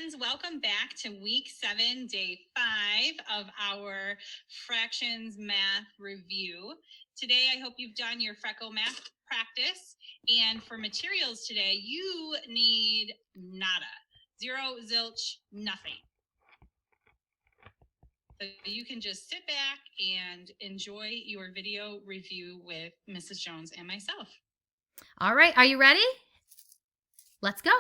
friends, welcome back to week 7, day 5 of our fractions math review. Today, I hope you've done your freckle math practice. And for materials today, you need nada, zero, zilch, nothing. So you can just sit back and enjoy your video review with Mrs. Jones and myself. All right, are you ready? Let's go.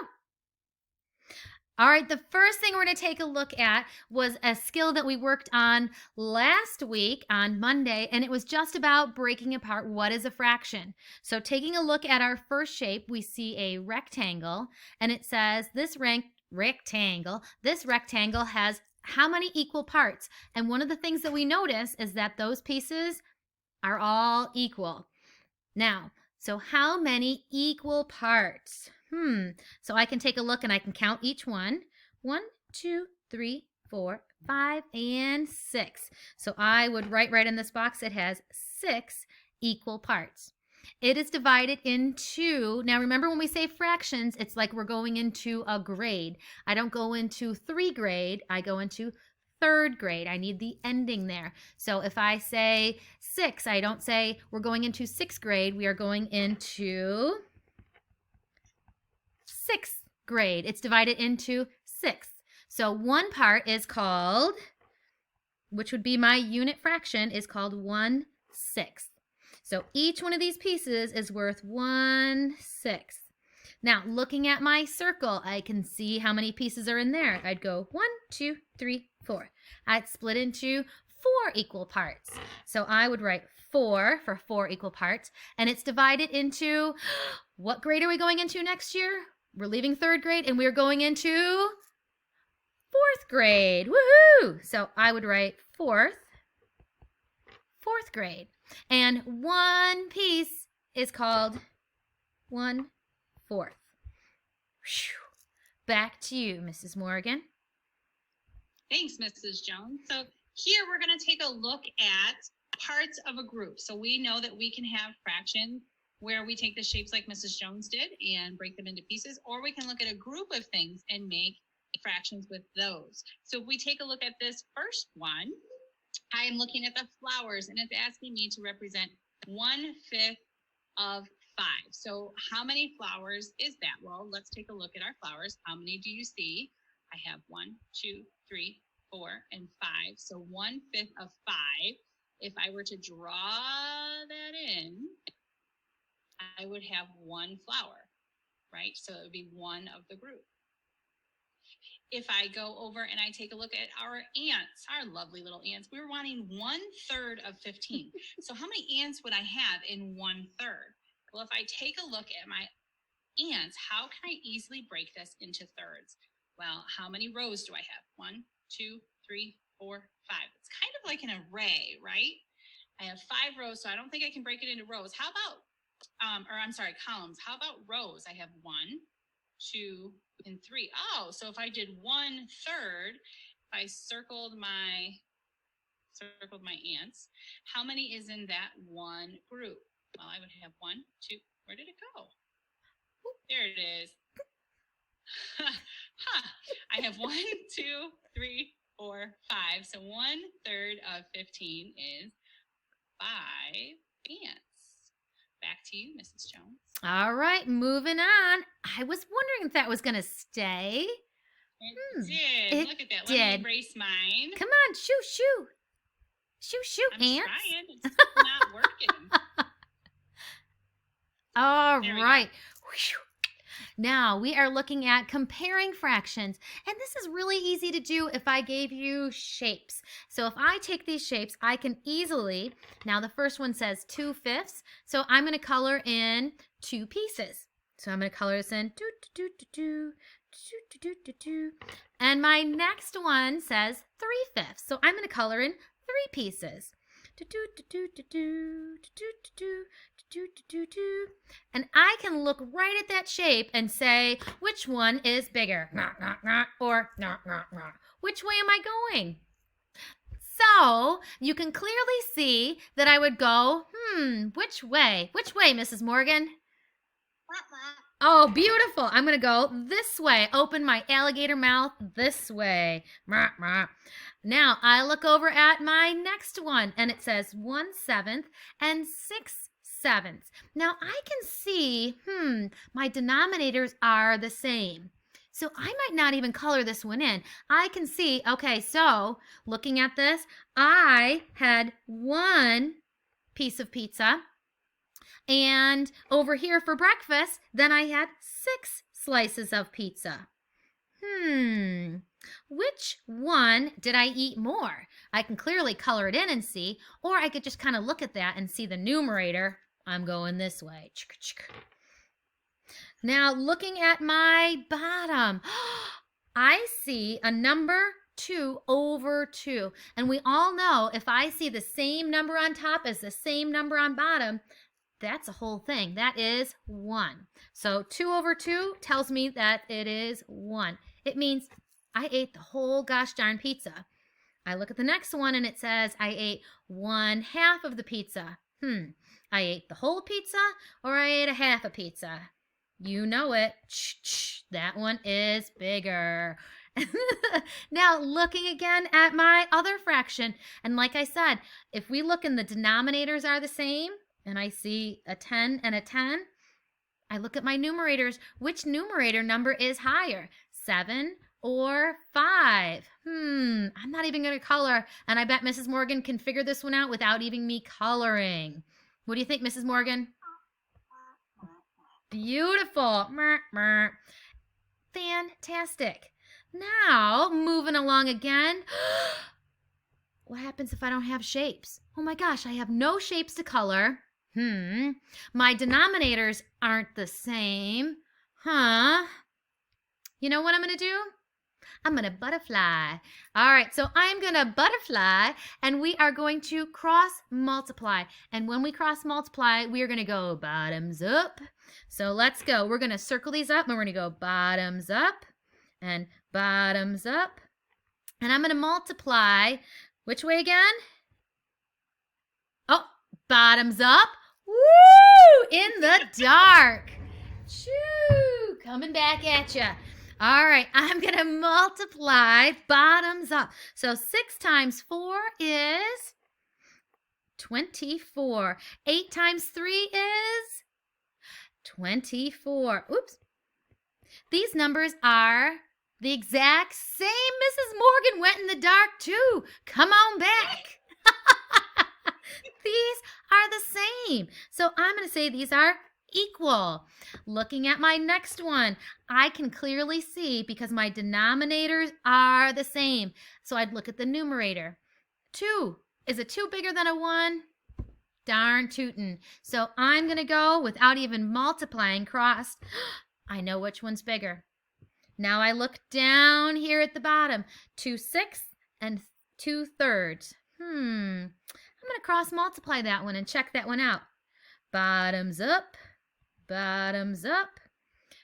All right, the first thing we're going to take a look at was a skill that we worked on last week on Monday, and it was just about breaking apart what is a fraction. So taking a look at our first shape, we see a rectangle, and it says this rectangle has how many equal parts? And one of the things that we notice is that those pieces are all equal. Now, so how many equal parts? So I can take a look and I can count each one. 1, 2, 3, 4, 5, and 6. So I would write right in this box, it has 6 equal parts. It is divided into, now remember when we say fractions, it's like we're going into a grade. I don't go into 3 grade, I go into 3rd grade. I need the ending there. So if I say 6, I don't say we're going into 6th grade. We are going into 6th grade. It's divided into 6. So one part is called, which would be my unit fraction, is called 1/6. So each one of these pieces is worth 1/6. Now, looking at my circle, I can see how many pieces are in there. I'd go 1, 2, 3, 4. I'd split into 4 equal parts. So I would write 4 for 4 equal parts. And it's divided into, what grade are we going into next year? We're leaving 3rd grade and we're going into 4th grade. Woohoo! So I would write 4th grade. And one piece is called 1/4. Back to you, Mrs. Morgan. Thanks, Mrs. Jones. So here we're going to take a look at parts of a group. So we know that we can have fractions where we take the shapes like Mrs. Jones did and break them into pieces, or we can look at a group of things and make fractions with those. So if we take a look at this first one, I am looking at the flowers and it's asking me to represent 1/5 of 5. So how many flowers is that? Well, let's take a look at our flowers. How many do you see? I have 1, 2, 3, 4, and 5. So 1/5 of 5. If I were to draw that in, I would have 1 flower, right? So it would be 1 of the group. If I go over and I take a look at our ants, our lovely little ants, we're wanting 1/3 of 15. So how many ants would I have in 1/3? Well, if I take a look at my ants, how can I easily break this into thirds? Well, how many rows do I have? 1, 2, 3, 4, 5. It's kind of like an array, right? I have 5 rows, so I don't think I can break it into rows. How about, columns. How about rows? I have 1, 2, and 3. Oh, so if I did 1/3, if I circled my ants, how many is in that one group? Well, I would have 1, 2. Where did it go? Oop, there it is. I have 1, 2, 3, 4, 5. So 1/3 of 15 is 5 ants. Back to you, Mrs. Jones. All right, moving on. I was wondering if that was going to stay. It did. Look at that. Let me erase mine. Come on, shoo, I'm ants. trying. It's not working. All right. Now we are looking at comparing fractions, and this is really easy to do if I gave you shapes. So if I take these shapes, I can easily, now the first one says 2/5, so I'm going to color in 2 pieces. So I'm going to color this in, and my next one says 3/5, so I'm going to color in 3 pieces. And I can look right at that shape and say, which one is bigger? Or which way am I going? So you can clearly see that I would go, which way? Which way, Mrs. Morgan? Oh, beautiful. I'm going to go this way. Open my alligator mouth this way. Now, I look over at my next one, and it says 1/7 and 6/7. Now, I can see, my denominators are the same. So I might not even color this one in. I can see, okay, so looking at this, I had 1 piece of pizza. And over here for breakfast, then I had 6 slices of pizza. Which one did I eat more? I can clearly color it in and see, or I could just kind of look at that and see the numerator. I'm going this way. Now, looking at my bottom, I see a number 2/2. And we all know if I see the same number on top as the same number on bottom, that's a whole thing. That is 1. So 2/2 tells me that it is 1. It means I ate the whole gosh darn pizza. I look at the next one and it says I ate 1/2 of the pizza. I ate the whole pizza or I ate a half a pizza. You know it. That one is bigger. Now, looking again at my other fraction, and like I said, if we look and the denominators are the same, and I see a 10 and a 10, I look at my numerators. Which numerator number is higher, 7 or 5? I'm not even going to color, and I bet Mrs. Morgan can figure this one out without even me coloring. What do you think, Mrs. Morgan? Beautiful. Fantastic. Now, moving along again. What happens if I don't have shapes? Oh my gosh, I have no shapes to color. My denominators aren't the same. You know what I'm going to do? I'm going to butterfly. All right, so I'm going to butterfly, and we are going to cross multiply. And when we cross multiply, we are going to go bottoms up. So let's go. We're going to circle these up, and we're going to go bottoms up and bottoms up. And I'm going to multiply. Which way again? Oh, bottoms up. Woo! In the dark. Shoo! Coming back at you. All right, I'm going to multiply bottoms up. So 6 times 4 is 24. 8 times 3 is 24. Oops. These numbers are the exact same. Mrs. Morgan went in the dark too. Come on back. These are the same. So I'm going to say these are equal. Looking at my next one, I can clearly see because my denominators are the same. So I'd look at the numerator. 2. Is a 2 bigger than a 1? Darn tootin'. So I'm going to go without even multiplying crossed. I know which one's bigger. Now I look down here at the bottom. 2/6 and 2/3. I'm going to cross multiply that one and check that one out. Bottoms up, bottoms up.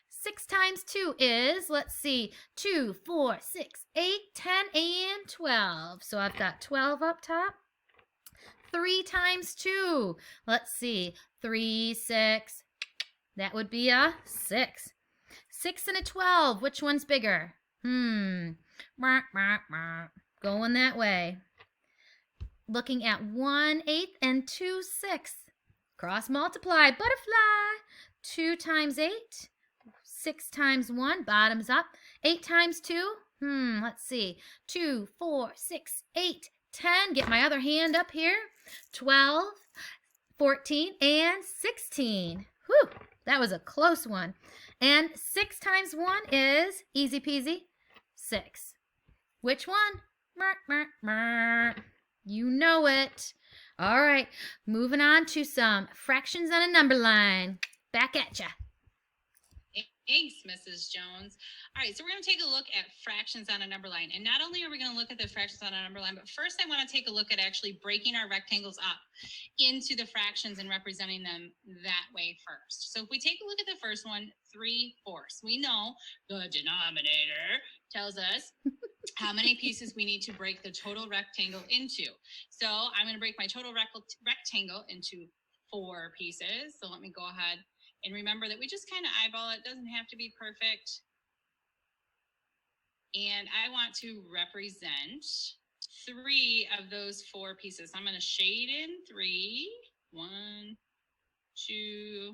6 times 2 is, let's see, 2, 4, 6, 8, 10, and 12. So I've got 12 up top. 3 times 2, let's see, 3, 6. That would be a 6. 6 and a 12, which one's bigger? Going that way. Looking at 1/8 and 2/6. Cross multiply, butterfly. 2 times 8, 6 times 1, bottoms up. 8 times 2, let's see. 2, 4, 6, 8, 10. Get my other hand up here. 12, 14, and 16. Whew, that was a close one. And 6 times 1 is, easy peasy, 6. Which one? You know it. All right, moving on to some fractions on a number line. Back at ya. Thanks, Mrs. Jones. All right, so we're going to take a look at fractions on a number line. And not only are we going to look at the fractions on a number line, but first I want to take a look at actually breaking our rectangles up into the fractions and representing them that way first. So if we take a look at the first one, 3/4. We know the denominator tells us how many pieces we need to break the total rectangle into. So I'm going to break my total rectangle into 4 pieces. So let me go ahead And remember that we just kind of eyeball it. It doesn't have to be perfect. And I want to represent 3 of those 4 pieces. I'm going to shade in 3. 1, 2,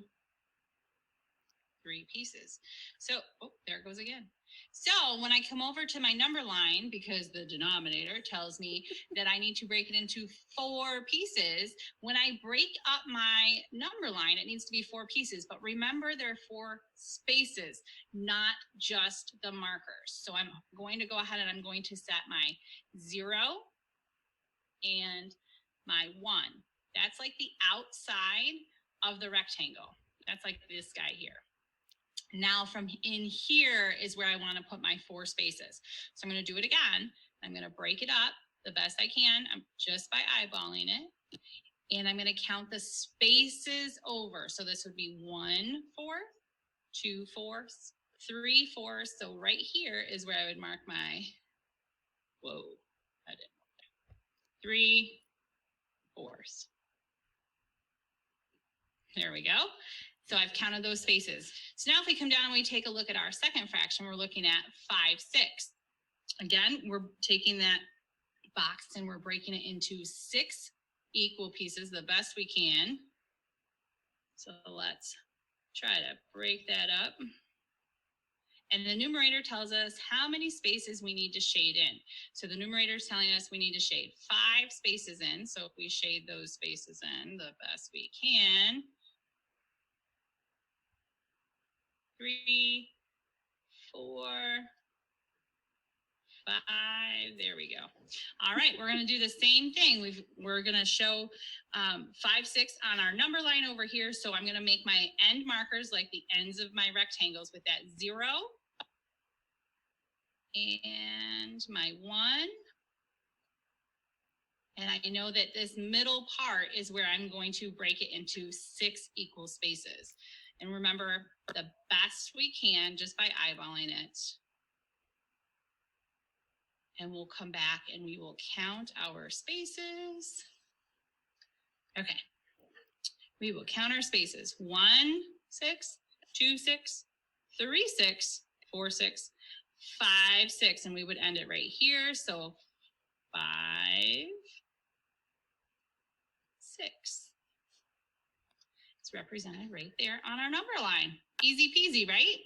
3 pieces. So, oh, there it goes again. So when I come over to my number line, because the denominator tells me that I need to break it into 4 pieces, when I break up my number line, it needs to be 4 pieces. But remember, there are 4 spaces, not just the markers. So I'm going to go ahead and I'm going to set my 0 and my 1. That's like the outside of the rectangle. That's like this guy here. Now from in here is where I want to put my 4 spaces. So I'm going to do it again. I'm going to break it up the best I can. I'm just by eyeballing it. And I'm going to count the spaces over. So this would be 1 fourth, 2 fourths, 3 fourths. So right here is where I would mark my, whoa, I didn't mark that. 3 fourths. There we go. So I've counted those spaces. So now if we come down and we take a look at our second fraction, we're looking at 5 6. Again, we're taking that box and we're breaking it into 6 equal pieces the best we can. So let's try to break that up. And the numerator tells us how many spaces we need to shade in. So the numerator is telling us we need to shade 5 spaces in. So if we shade those spaces in the best we can, 3, 4, 5. There we go. All right, we're going to do the same thing. We're going to show 5 6 on our number line over here. So I'm going to make my end markers like the ends of my rectangles with that 0 and my 1. And I know that this middle part is where I'm going to break it into 6 equal spaces. And remember, the best we can just by eyeballing it. And we'll come back and we will count our spaces. Okay. We will count our spaces. 1 6, 2 6, 3 6, 4 6, 5 6. And we would end it right here. So 5 6. It's represented right there on our number line. Easy peasy, right?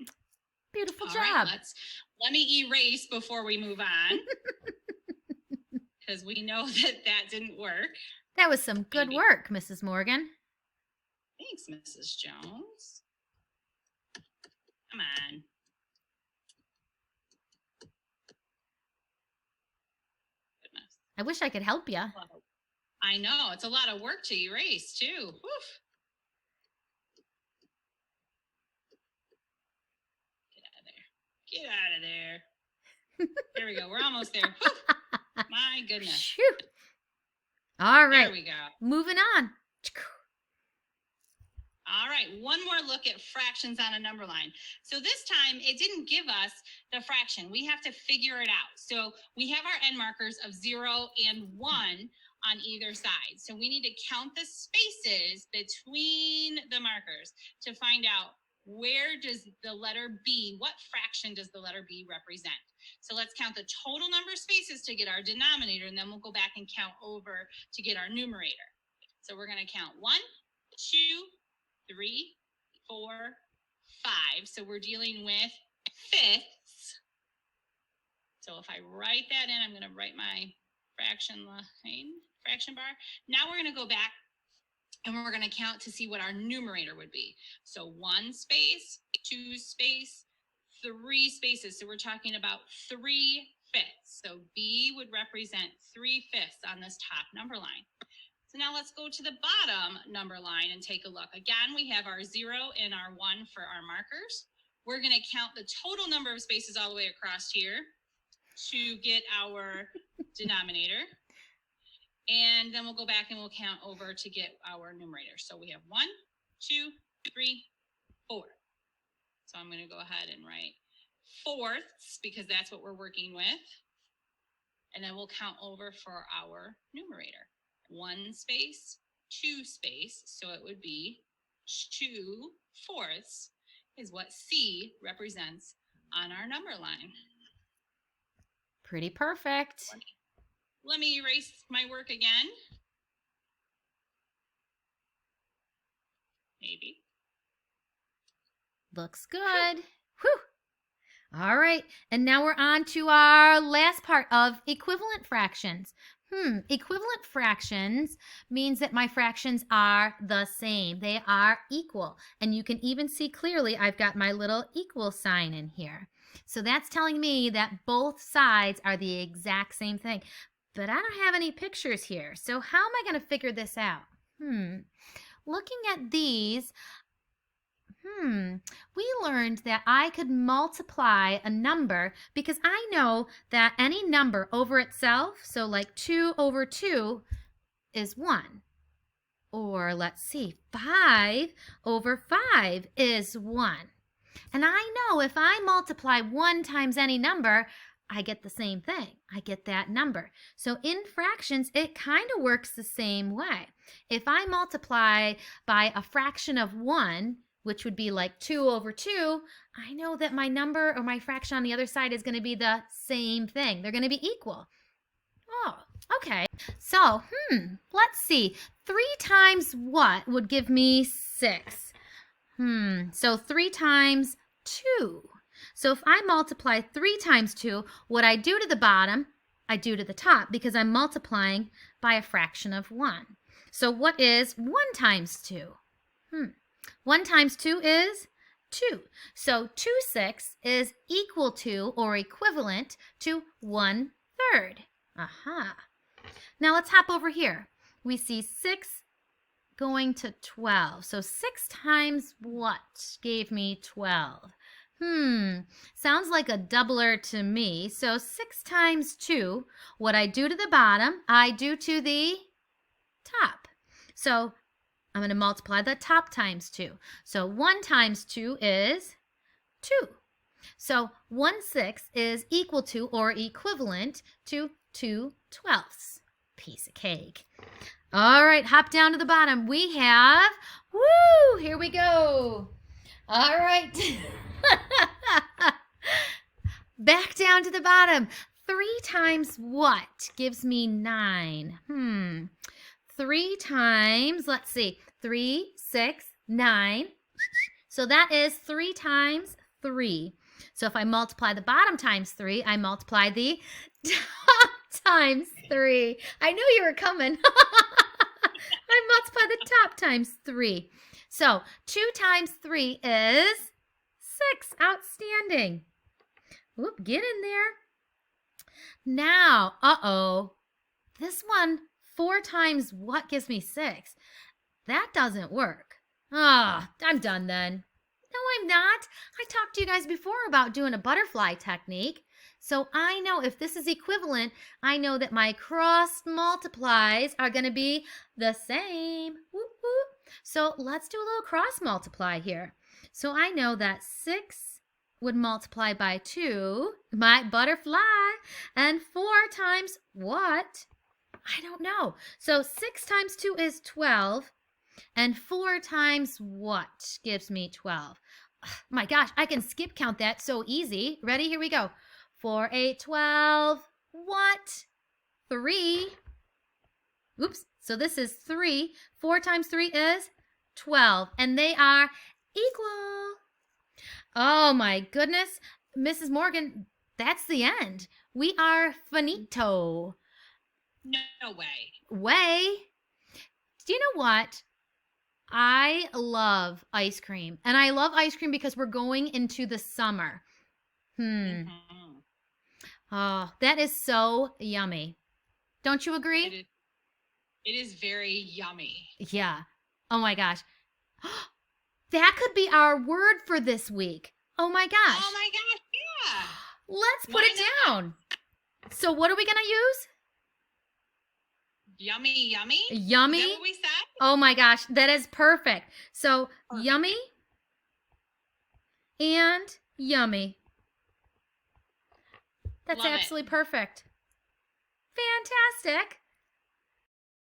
Beautiful All job. Right, let me erase before we move on. Because we know that didn't work. That was some good work, Mrs. Morgan. Thanks, Mrs. Jones. Come on. Goodness. I wish I could help you. I know. It's a lot of work to erase, too. Woof. Get out of there. There we go. We're almost there. My goodness. Shoot. All right. There we go. Moving on. All right. One more look at fractions on a number line. So this time it didn't give us the fraction. We have to figure it out. So we have our end markers of 0 and 1 on either side. So we need to count the spaces between the markers to find out where does the letter B, what fraction does the letter B represent? So let's count the total number of spaces to get our denominator, and then we'll go back and count over to get our numerator. So we're going to count 1, 2, 3, 4, 5. So we're dealing with fifths. So if I write that in, I'm going to write my fraction line, fraction bar. Now we're going to go back and we're going to count to see what our numerator would be. So 1 space, 2 space, 3 spaces. So we're talking about 3 fifths. So B would represent 3 fifths on this top number line. So now let's go to the bottom number line and take a look. Again, we have our 0 and our 1 for our markers. We're going to count the total number of spaces all the way across here to get our denominator. And then we'll go back and we'll count over to get our numerator. So we have 1, 2, 3, 4. So I'm going to go ahead and write fourths because that's what we're working with. And then we'll count over for our numerator. 1 space, 2 space. So it would be 2/4 is what C represents on our number line. Pretty perfect. Let me erase my work again. Maybe. Looks good. Whew. All right, and now we're on to our last part of equivalent fractions. Equivalent fractions means that my fractions are the same. They are equal. And you can even see clearly I've got my little equal sign in here. So that's telling me that both sides are the exact same thing. But I don't have any pictures here. So how am I going to figure this out? Looking at these, we learned that I could multiply a number because I know that any number over itself, so like 2 over 2 is 1. Or let's see, 5 over 5 is 1. And I know if I multiply 1 times any number, I get the same thing. I get that number. So in fractions, it kind of works the same way. If I multiply by a fraction of 1, which would be like 2 over 2, I know that my number or my fraction on the other side is going to be the same thing. They're going to be equal. Oh, okay. So, let's see. 3 times what would give me 6? So 3 times 2. So if I multiply 3 times 2, what I do to the bottom, I do to the top because I'm multiplying by a fraction of 1. So what is 1 times 2? 1 times 2 is 2. So 2/6 is equal to or equivalent to 1/3. Aha. Now let's hop over here. We see 6 going to 12. So 6 times what gave me 12? Sounds like a doubler to me. So 6 times 2, what I do to the bottom, I do to the top. So I'm going to multiply the top times 2. So 1 times 2 is 2. So 1/6 is equal to or equivalent to 2/12. Piece of cake. All right, hop down to the bottom. We have, here we go. All right. Back down to the bottom. 3 times what gives me 9? 3 times, let's see, 3, 6, 9. So that is 3 times 3. So if I multiply the bottom times 3, I multiply the top times 3. I knew you were coming. I multiply the top times 3. So 2 times 3 is 6. Outstanding. Whoop, get in there. Now, this one, 4 times what gives me 6? That doesn't work. I'm done then. No, I'm not. I talked to you guys before about doing a butterfly technique. So I know if this is equivalent, I know that my cross multiplies are going to be the same. Whoop, whoop. So let's do a little cross multiply here. So I know that 6 would multiply by 2, my butterfly, and 4 times what? I don't know. So 6 times 2 is 12, and 4 times what gives me 12? My gosh, I can skip count that so easy. Ready? Here we go. 4, 8, 12. What? 3. Oops. So this is 3. 4 times 3 is 12. And they are equal. Oh my goodness. Mrs. Morgan, that's the end. We are finito. No way. Do you know what? I love ice cream. And I love ice cream because we're going into the summer. Oh, that is so yummy. Don't you agree? It is very yummy. Yeah. Oh my gosh. That could be our word for this week. Oh my gosh. Oh my gosh, yeah. Let's put it down. So what are we going to use? Yummy, yummy? Yummy? Is that what we said? Oh my gosh, that is perfect. So yummy and yummy. That's absolutely perfect. Fantastic.